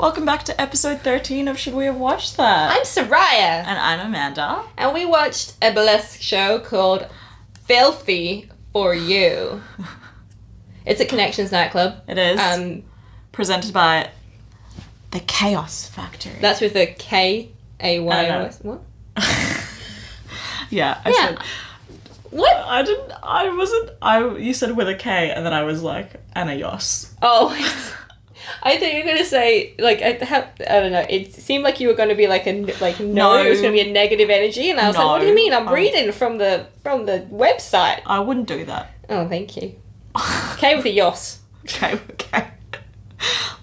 Welcome back to episode 13 of Should We Have Watched That? I'm Saraya. And I'm Amanda. And we watched a burlesque show called Filthy for You. It's at Connections Nightclub. It is. Presented by the Kayoss Factory. That's with a K-A-Y-O-S. What? Yeah, I said... What? You said with a K, and then I was like, and a Yoss. Oh, I thought you were going to say, like, I don't know, it seemed like you were going to be like, no, it was going to be a negative energy, and I was like, what do you mean? I'm reading from the website. I wouldn't do that. Oh, thank you. K with a Yoss. Okay.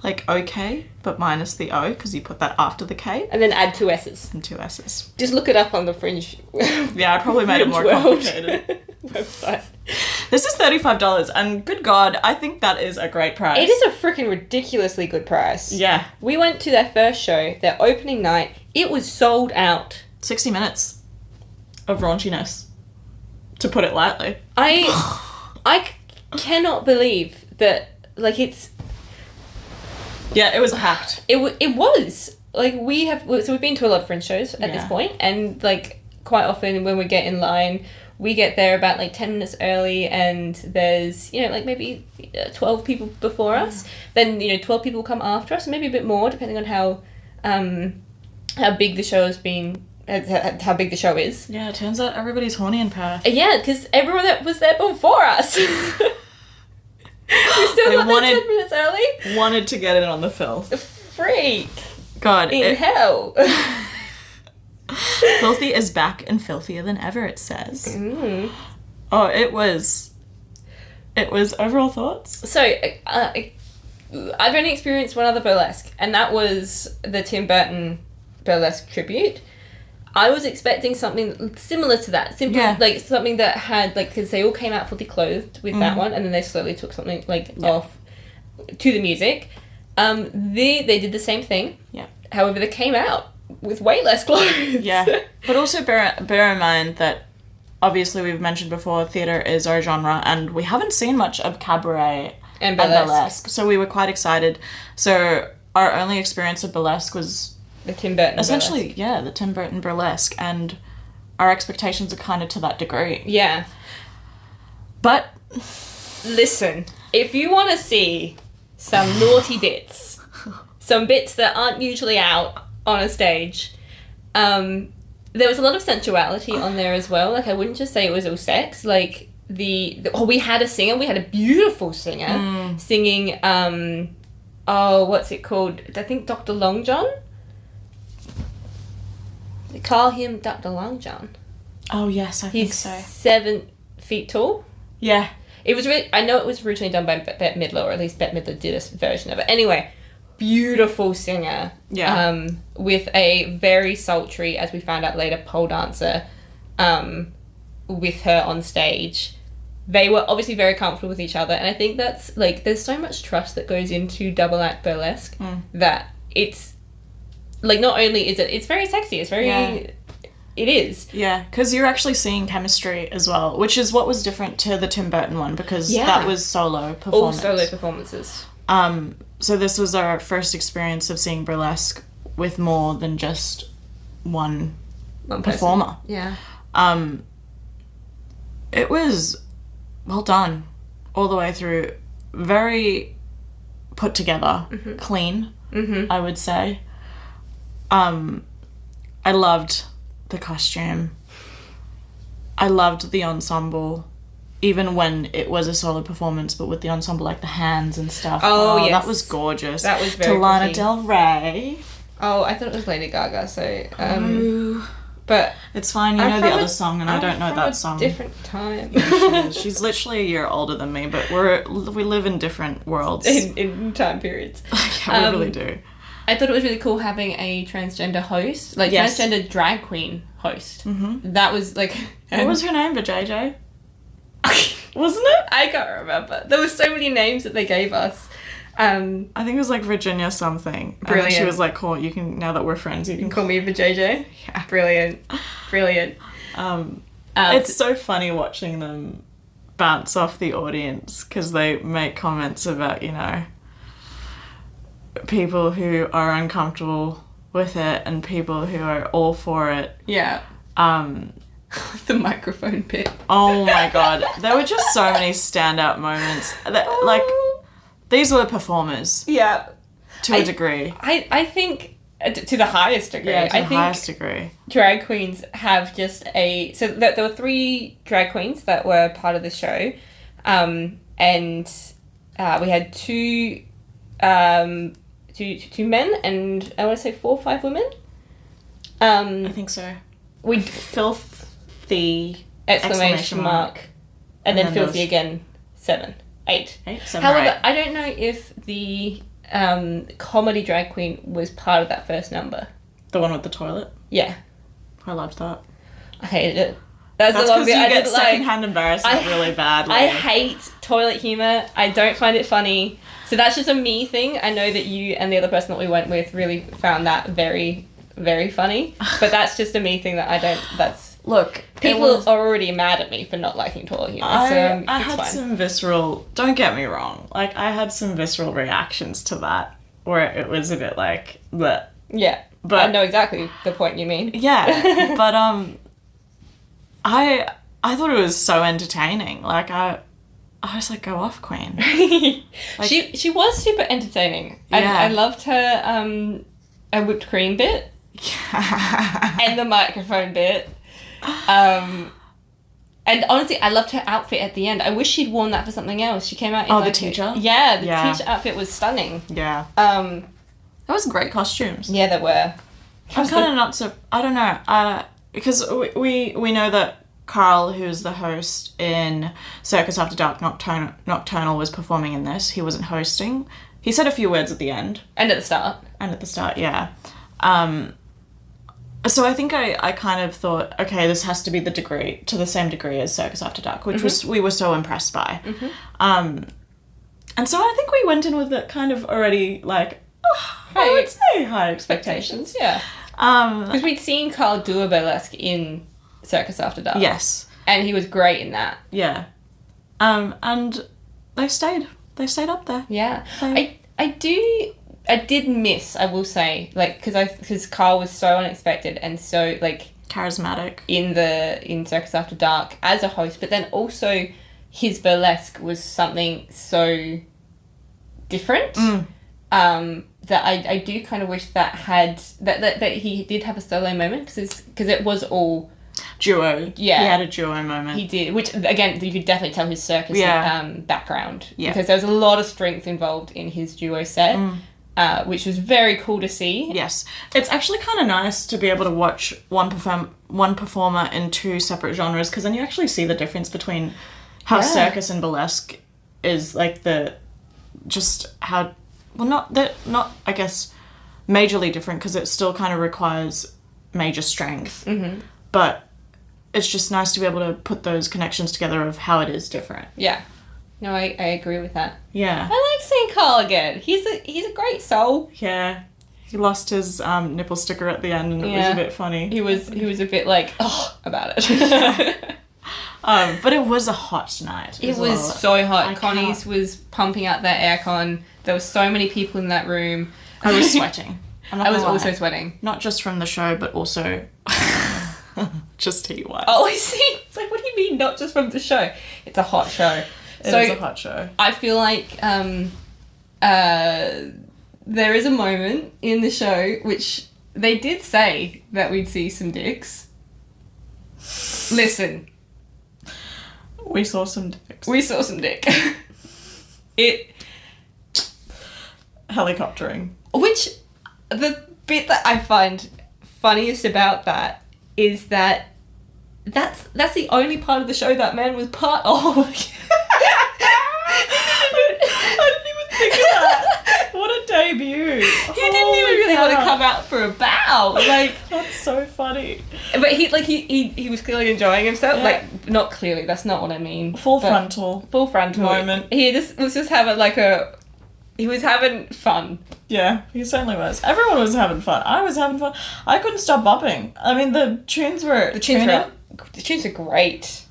Like okay, but minus the O, because you put that after the K. And then add two S's. And two S's. Just look it up on the Fringe. Yeah, I probably made it more complicated. Website. This is $35, and good God, I think that is a great price. It is a freaking ridiculously good price. Yeah. We went to their first show, their opening night. It was sold out. 60 minutes of raunchiness, to put it lightly. I cannot believe that, like, it's... Yeah, it was packed. It was. Like, we've been to a lot of Fringe shows at this point, and, like, quite often when we get in line, we get there about, like, 10 minutes early, and there's, you know, like, maybe 12 people before us. Then, you know, 12 people come after us, maybe a bit more, depending on how big the show has been, how big the show is. Yeah, it turns out everybody's horny in Perth. Yeah, because everyone that was there before us... We still got there 10 minutes early. Wanted to get in on the filth. Freak. God. In hell. Filthy is back and filthier than ever, it says. Mm. Oh, it was overall thoughts? So, I've only experienced one other burlesque, and that was the Tim Burton burlesque tribute. I was expecting something similar to that. Like, something that had, like, because they all came out fully clothed with that one, and then they slowly took something, like, off to the music. They did the same thing. Yeah. However, they came out with way less clothes. Yeah. But also bear in mind that, obviously, we've mentioned before, theatre is our genre, and we haven't seen much of cabaret and burlesque. So we were quite excited. So our only experience of burlesque was... The Tim Burton essentially, burlesque. Yeah, the Tim Burton burlesque, and our expectations are kind of to that degree. Yeah. But... Listen, if you want to see some naughty bits, some bits that aren't usually out on a stage, there was a lot of sensuality on there as well. Like, I wouldn't just say it was all sex. Like, we had a singer, we had a beautiful singer singing, what's it called? I think Dr. Long John? They call him Dr. Long John. Oh, yes, I think so. He's 7 feet tall. Yeah. It was I know it was originally done by Bette Midler, or at least Bette Midler did a version of it. Anyway, beautiful singer. Yeah. With a very sultry, as we found out later, pole dancer with her on stage. They were obviously very comfortable with each other, and I think that's, like, there's so much trust that goes into double act burlesque that it's, like, not only is it's very sexy, it's very... Yeah. It is. Yeah, because you're actually seeing chemistry as well, which is what was different to the Tim Burton one, because that was solo performance. All solo performances. So this was our first experience of seeing burlesque with more than just one performer. Yeah. It was well done all the way through. Very put together, clean, I would say. I loved the costume. I loved the ensemble, even when it was a solo performance, but with the ensemble, like the hands and stuff. Oh, yes. That was gorgeous. That was very Lana pretty. Del Rey. Oh, I thought it was Lady Gaga, so... But... It's fine, you know the other song, and I don't know that song. Different time. She's literally a year older than me, but we live in different worlds. In time periods. Yeah, we really do. I thought it was really cool having a transgender host, like transgender drag queen host. Mm-hmm. That was like... What was her name? JJ? Wasn't it? I can't remember. There were so many names that they gave us. I think it was like Virginia something. Brilliant. And she was like, cool, you can, now that we're friends, you can call me JJ. Yeah. Brilliant. It's so funny watching them bounce off the audience, because they make comments about, you know, people who are uncomfortable with it and people who are all for it. Yeah. The microphone bit. Oh my god. There were just so many standout moments. Like, these were performers. Yeah. To a degree. I think, to the highest degree. Yeah, to the highest degree. Drag queens have just so there were 3 drag queens that were part of the show. And we had 2 men and I want to say 4 or 5 women. I think so. We filthy exclamation mark and then filthy again 7, 8. 7. However, I don't know if the comedy drag queen was part of that first number. The one with the toilet? Yeah. I loved that. I hated it. That's the because one bit you I get didn't like. secondhand embarrassment really badly. I hate toilet humour. I don't find it funny. So that's just a me thing. I know that you and the other person that we went with really found that very, very funny. But that's just a me thing that I don't... Look, people are already mad at me for not liking toilet humour. I had some visceral... Don't get me wrong. Like, I had some visceral reactions to that. Where it was a bit like... Bleh. Yeah. But I know exactly the point you mean. Yeah. But, I thought it was so entertaining. Like, I was like, go off, queen. Like, she was super entertaining. Yeah. I loved her a whipped cream bit. And the microphone bit. And honestly, I loved her outfit at the end. I wish she'd worn that for something else. She came out in the teacher? Yeah, the teacher outfit was stunning. Yeah. That was great costumes. Yeah, they were. I'm kind of not so... I don't know. Because we know that Carl, who's the host in Circus After Dark Nocturnal, was performing in this. He wasn't hosting. He said a few words at the end. And at the start. Yeah. So I think I kind of thought, okay, this has to be to the same degree as Circus After Dark, which we were so impressed by. Mm-hmm. And so I think we went in with it kind of already like, I would say high expectations. Yeah. Because we'd seen Carl do a burlesque in Circus After Dark. Yes. And he was great in that. Yeah. And they stayed up there. Yeah. I did miss, I will say, like, because Carl was so unexpected and so, like... charismatic. In Circus After Dark as a host, but then also his burlesque was something so different. That I do kind of wish that he did have a solo moment because it was all duo. Yeah, he had a duo moment. He did, which again you could definitely tell his circus background. Yeah, because there was a lot of strength involved in his duo set, which was very cool to see. Yes, it's actually kind of nice to be able to watch one performer in 2 separate genres because then you actually see the difference between how circus and burlesque is like not I guess majorly different because it still kind of requires major strength. Mm-hmm. But it's just nice to be able to put those connections together of how it is different. Yeah. No, I agree with that. Yeah. I like seeing Carl again. He's a great soul. Yeah. He lost his nipple sticker at the end and it was a bit funny. He was a bit like, about it. But it was a hot night. It was so hot. Connie's was pumping out that aircon. There were so many people in that room. I was sweating. I was also sweating. Not just from the show, but also just heat-wise. Oh, I see. It's like, what do you mean not just from the show? It's a hot show. It is a hot show. I feel like there is a moment in the show which they did say that we'd see some dicks. Listen. We saw some dicks. We saw some dick. Helicoptering. Which, the bit that I find funniest about that is that that's the only part of the show that man was part of. I didn't even think of that. What a debut. He didn't even really want to come out for a bow. Like, that's so funny. But he was clearly enjoying himself. Yeah. Like, not clearly, that's not what I mean. Full frontal moment. He was just having he was having fun. Yeah, he certainly was. Everyone was having fun. I was having fun. I couldn't stop bopping. I mean, the tunes were great.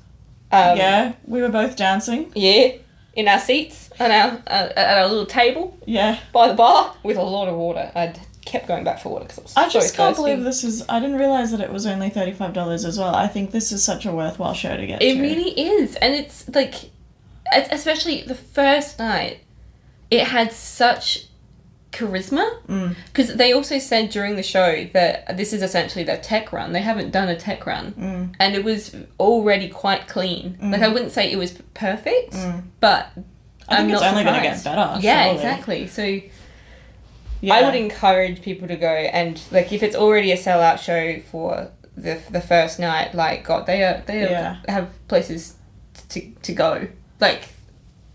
Yeah, we were both dancing. Yeah, in our seats. at our little table. Yeah. By the bar with a lot of water. I kept going back for water because I was so can't thirsty. believe this is... I didn't realise that it was only $35 as well. I think this is such a worthwhile show to get to. It really is. And it's, like... Especially the first night, it had such charisma. Because they also said during the show that this is essentially their tech run. They haven't done a tech run. And it was already quite clean. Like, I wouldn't say it was perfect, but... I think it's only going to get better. Yeah, surely. exactly. So... Yeah. I would encourage people to go, and like if it's already a sellout show for the first night, like God, they have places to go, like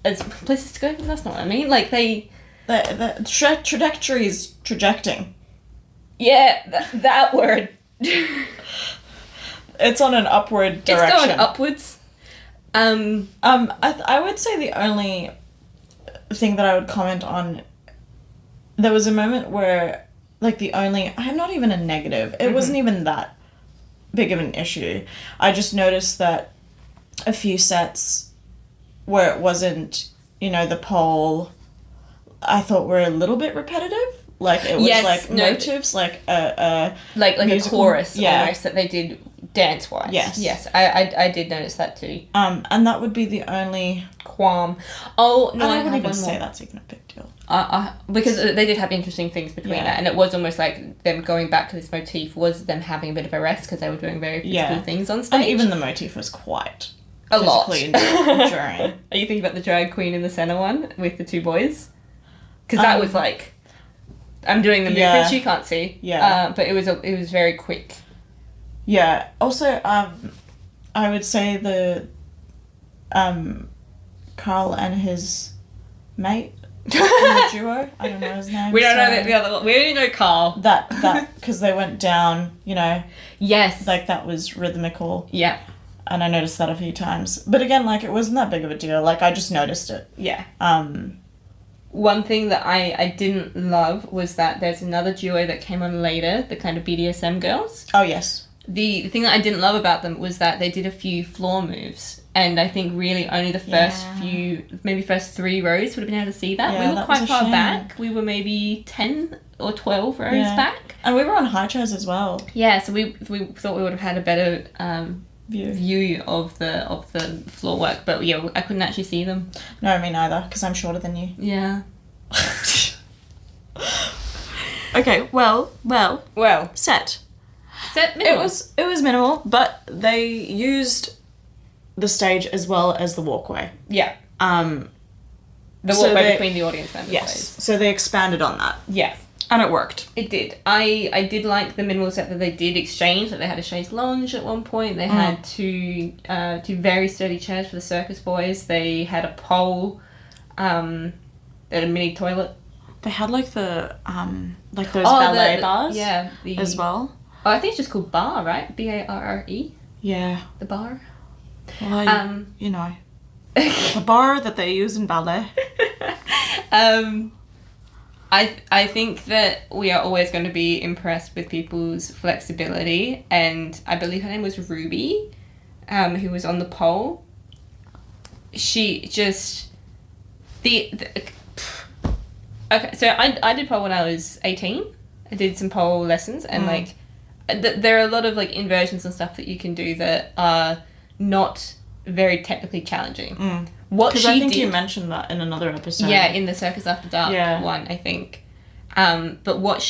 as places to go. That's not what I mean. Like the trajectory is trajecting. Yeah, that word. It's on an upward direction. It's going upwards. I would say the only thing that I would comment on. There was a moment where, like, I'm not even a negative. It wasn't even that big of an issue. I just noticed that a few sets where it wasn't, the pole, I thought were a little bit repetitive. Like, it was, motifs, like a chorus almost that they did dance-wise. Yes, I did notice that too. And that would be the only... qualm. Oh, no, I wouldn't even say that's even a big deal. Because they did have interesting things between that, and it was almost like them going back to this motif was them having a bit of a rest because they were doing very physical things on stage. And even the motif was quite a lot during. Are you thinking about the drag queen in the center one with the two boys? Because that was like, I'm doing the movement she can't see. Yeah. But it was very quick. Yeah. Also, I would say the Carl and his mate. In the duo, I don't know his name. We don't know the other one. We only know Carl. That because they went down, Yes. Like that was rhythmical. Yeah. And I noticed that a few times, but again, like it wasn't that big of a deal. Like I just noticed it. Yeah. One thing that I didn't love was that there's another duo that came on later, the kind of BDSM girls. Oh yes. The thing that I didn't love about them was that they did a few floor moves. And I think really only the first 3 rows would have been able to see that. Yeah, we were quite far back. We were maybe 10 or 12 rows back. And we were on high chairs as well. Yeah, so we thought we would have had a better view of the floor work. But yeah, I couldn't actually see them. No, me neither, because I'm shorter than you. Yeah. Okay, well. Set minimal. It was minimal, but they used the stage as well as the walkway. Yeah. The walkway between the audience members. Yes. So they expanded on that. Yeah. And it worked. It did. I did like the minimal set that they did exchange. That they had a chaise lounge at one point. They had two very sturdy chairs for the circus boys. They had a pole. They had a mini toilet. They had like the those ballet bars. Yeah. As well. Oh, I think it's just called bar, right? Barre. Yeah. The bar. Well, the bar that they use in ballet. I think that we are always going to be impressed with people's flexibility, and I believe her name was Ruby, who was on the pole. She just okay. So I did pole when I was 18. I did some pole lessons, and there are a lot of inversions and stuff that you can do that are not very technically challenging. Because I think you mentioned that in another episode. Yeah, in the Circus After Dark one, I think. But what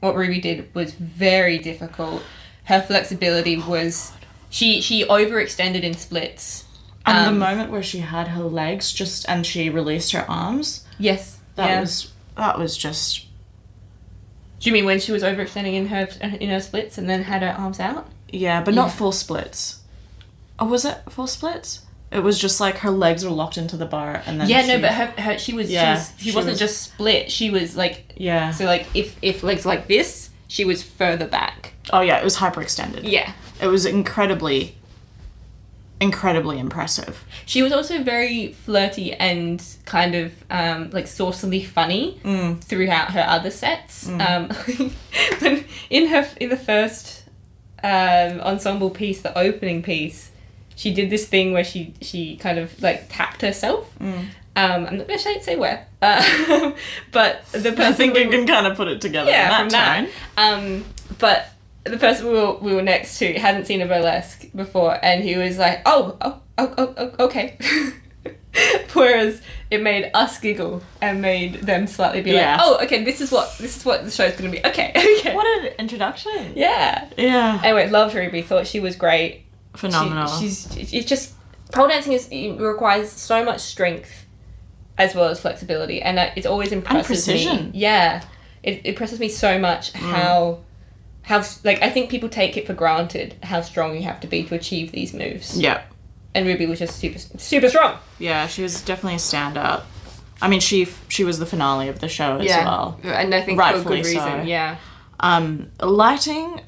Ruby did was very difficult. Her flexibility was... She overextended in splits. And the moment where she had her legs and she released her arms... Yes. That was just... Do you mean when she was overextending in her splits and then had her arms out? Yeah, but not full splits. Oh, was it full splits? It was just her legs were locked into the bar and then but she wasn't just split. She was so if legs like this, she was further back. Oh yeah, it was hyperextended. Yeah. It was incredibly impressive. She was also very flirty and kind of saucily funny throughout her other sets. But in the first ensemble piece, the opening piece, she did this thing where she kind of tapped herself, I'm not going to say where. But the person... I think you can kind of put it together in that tone. But the person we were next to hadn't seen a burlesque before, and he was like, oh, okay. Whereas it made us giggle and made them slightly be like, oh, okay, this is what the show's going to be. Okay. What an introduction. Yeah. Anyway, loved Ruby. Thought she was great. Phenomenal. It's just... Pole dancing it requires so much strength as well as flexibility, and it always impresses me. Yeah. It impresses me so much how like, I think people take it for granted how strong you have to be to achieve these moves. Yeah. And Ruby was just super, super strong. Yeah, she was definitely a standout. I mean, she was the finale of the show as well. And I think rightfully for a good reason. so. Yeah. Lighting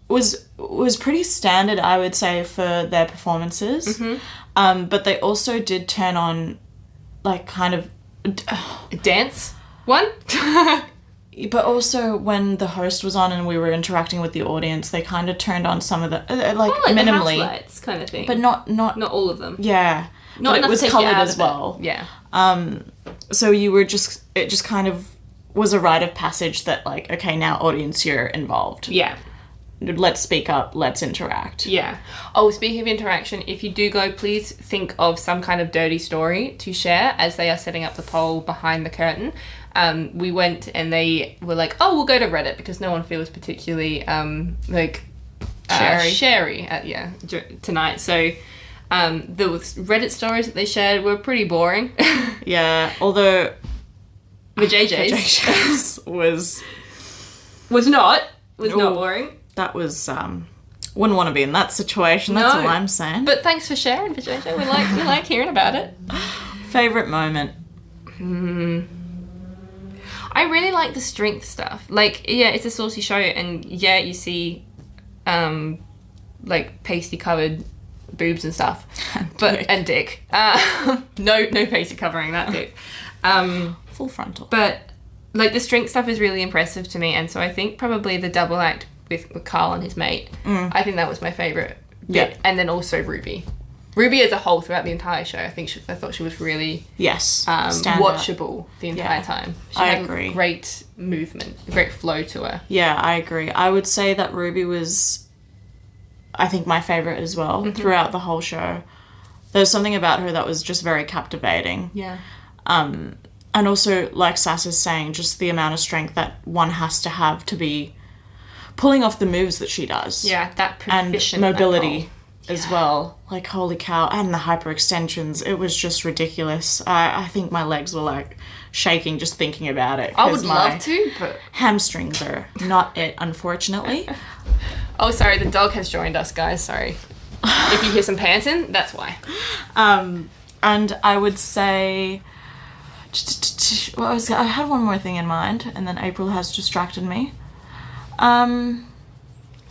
was pretty standard, I would say, for their performances. Mm-hmm. But they also did turn on, like, kind of... dance one? But also, when the host was on and we were interacting with the audience, they kind of turned on some of the, minimally. The house lights kind of thing. But not all of them. Yeah. Not but enough it was to take coloured you out as of well. It. Yeah. So it just kind of was a rite of passage that, like, okay, now audience, you're involved. Yeah. Let's speak up, let's interact. Yeah. Oh, speaking of interaction, if you do go, please think of some kind of dirty story to share as they are setting up the poll behind the curtain. We went and they were like, oh, we'll go to Reddit because no one feels particularly, sherry tonight. So, the Reddit stories that they shared were pretty boring. Yeah, although... The JJ's was not boring. That was, wouldn't want to be in that situation, that's all I'm saying. But thanks for sharing, JJ. We like hearing about it. Favourite moment? I really like the strength stuff. Like, yeah, it's a saucy show, and yeah, you see, like, pasty-covered boobs and stuff. And dick. No pasty covering that dick. Full frontal. But, like, the strength stuff is really impressive to me, and so I think probably the double act with Carl and his mate, I think that was my favourite bit. Yeah. And then also Ruby. Ruby as a whole throughout the entire show, I thought she was really watchable the entire time. She had agree. Great movement, great flow to her. Yeah, I agree. I would say that Ruby was, I think, my favourite as well throughout the whole show. There was something about her that was just very captivating. Yeah. And also, like Sass is saying, just the amount of strength that one has to have to be pulling off the moves that she does. Yeah, that proficient. And mobility as well. Like, holy cow. And the hyperextensions. It was just ridiculous. I think my legs were, like, shaking just thinking about it. I would love to, but... hamstrings are not it, unfortunately. Oh, sorry, the dog has joined us, guys. Sorry. If you hear some panting, that's why. And I would say... I had one more thing in mind, and then April has distracted me. So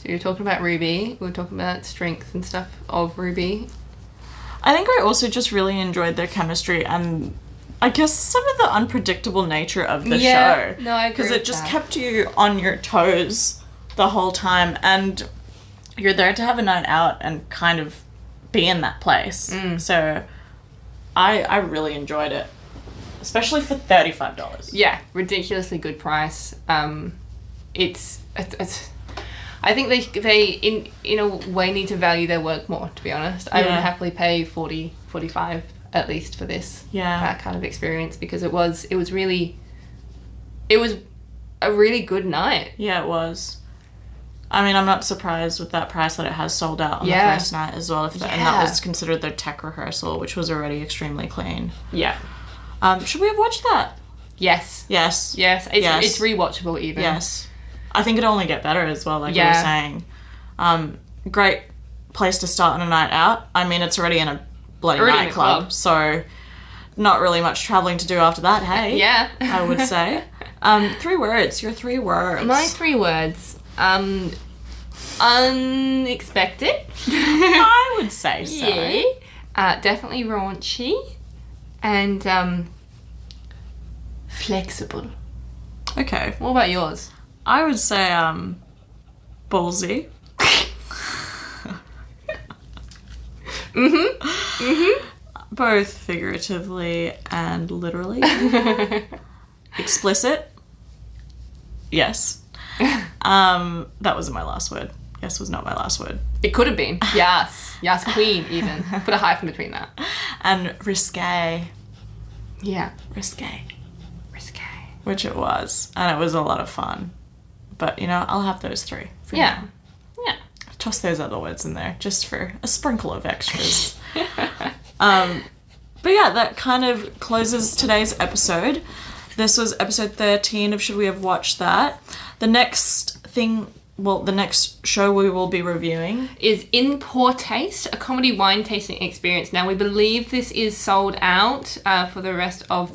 you're talking about Ruby. We were talking about strength and stuff of Ruby. I think I also just really enjoyed their chemistry and I guess some of the unpredictable nature of the show. No, I agree. Because it just kept you on your toes the whole time, and you're there to have a night out and kind of be in that place. So I really enjoyed it. Especially for $35. Yeah, ridiculously good price. It's I think they in a way need to value their work more, to be honest. I would happily pay $40, $45 at least for this kind of experience, because it was a really good night. Yeah, it was. I mean, I'm not surprised with that price that it has sold out on the first night as well, and that was considered their tech rehearsal, which was already extremely clean. Yeah. Should we have watched that? Yes. Yes. Yes. It's rewatchable even. Yes. I think it'll only get better as well, like you were saying. Great place to start on a night out. I mean, it's already in a bloody nightclub, so not really much travelling to do after that, hey? Yeah. I would say. 3 words. Your 3 words. My 3 words. Unexpected. I would say so. Yeah. Definitely raunchy. And flexible. Okay. What about yours? I would say ballsy. both figuratively and literally. Explicit. Yes. That wasn't my last word. Yes was not my last word. It could have been. Yes. Yes, queen, even. Put a hyphen between that. And risque. Yeah. Risque. Risque. Which it was. And it was a lot of fun. But, you know, I'll have those 3. Yeah. Now. Yeah. Toss those other words in there just for a sprinkle of extras. But yeah, that kind of closes today's episode. This was episode 13 of Should We Have Watched That? The next show we will be reviewing is In Poor Taste, a comedy wine tasting experience. Now, we believe this is sold out for the rest of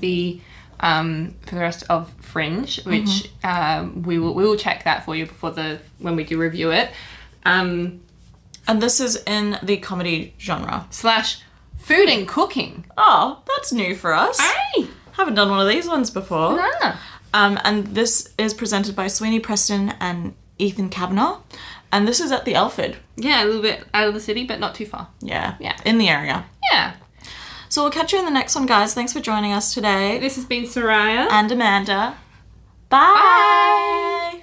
Fringe, which we will check that for you when we do review it. And this is in the comedy genre / food and cooking. Oh, that's new for us. Hey! Haven't done one of these ones before. Nah. And this is presented by Sweeney Preston and Ethan Kavanagh. And this is at the Alfred. Yeah, a little bit out of the city, but not too far. Yeah. In the area. Yeah. So we'll catch you in the next one, guys. Thanks for joining us today. This has been Soraya. And Amanda. Bye.